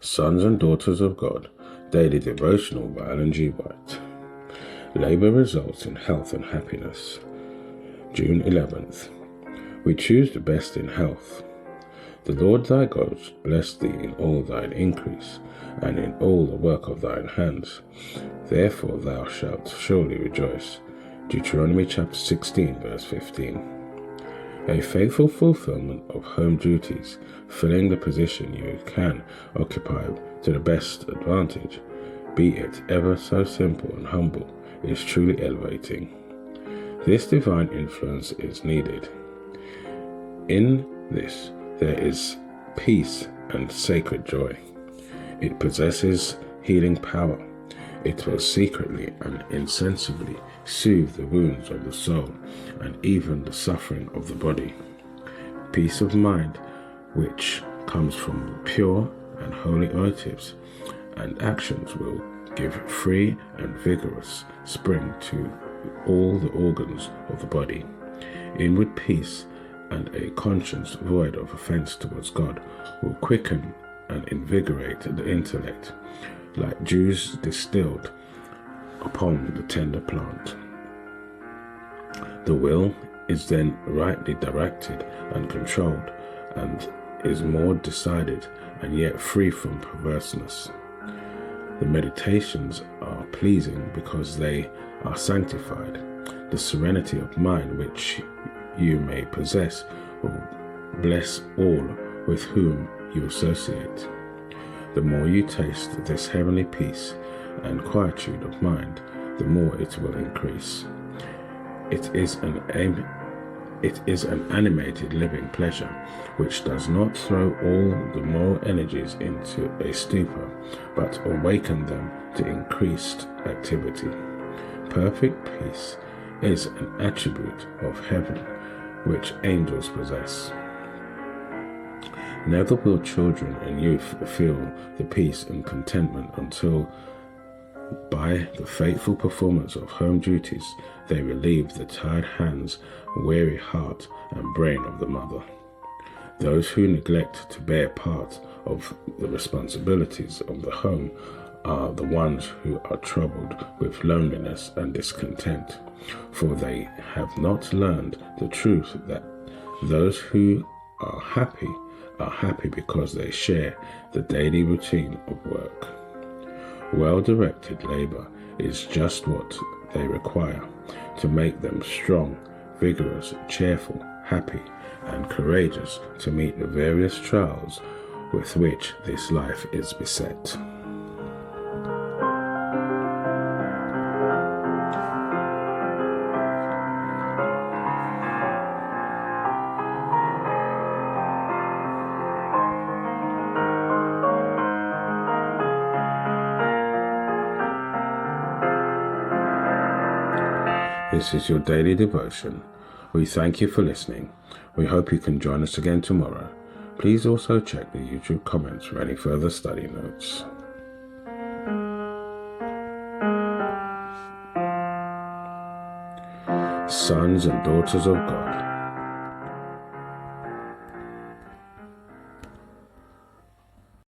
Sons and Daughters of God, Daily Devotional by Ellen G. White. Labor results in health and happiness. June 11th. We choose the best in health. The Lord thy God bless thee in all thine increase, and in all the work of thine hands. Therefore thou shalt surely rejoice. Deuteronomy chapter 16, verse 15. A faithful fulfillment of home duties, filling the position you can occupy to the best advantage, be it ever so simple and humble, is truly elevating. This divine influence is needed. In this, there is peace and sacred joy. It possesses healing power. It will secretly and insensibly soothe the wounds of the soul and even the suffering of the body. Peace of mind, which comes from pure and holy motives and actions, will give free and vigorous spring to all the organs of the body. Inward peace and a conscience void of offense towards God will quicken and invigorate the intellect, like dews distilled upon the tender plant. The will is then rightly directed and controlled, and is more decided and yet free from perverseness. The meditations are pleasing because they are sanctified. The serenity of mind which you may possess will bless all with whom you associate. The more you taste this heavenly peace and quietude of mind, the more it will increase. It is an animated living pleasure which does not throw all the moral energies into a stupor, but awaken them to increased activity. Perfect peace is an attribute of heaven which angels possess. Never will children and youth feel the peace and contentment until, by the faithful performance of home duties, they relieve the tired hands, weary heart, and brain of the mother. Those who neglect to bear part of the responsibilities of the home are the ones who are troubled with loneliness and discontent, for they have not learned the truth that those who are happy because they share the daily routine of work. Well-directed labor is just what they require to make them strong, vigorous, cheerful, happy, and courageous to meet the various trials with which this life is beset. This is your daily devotion. We thank you for listening. We hope you can join us again tomorrow. Please also check the YouTube comments for any further study notes. Sons and Daughters of God,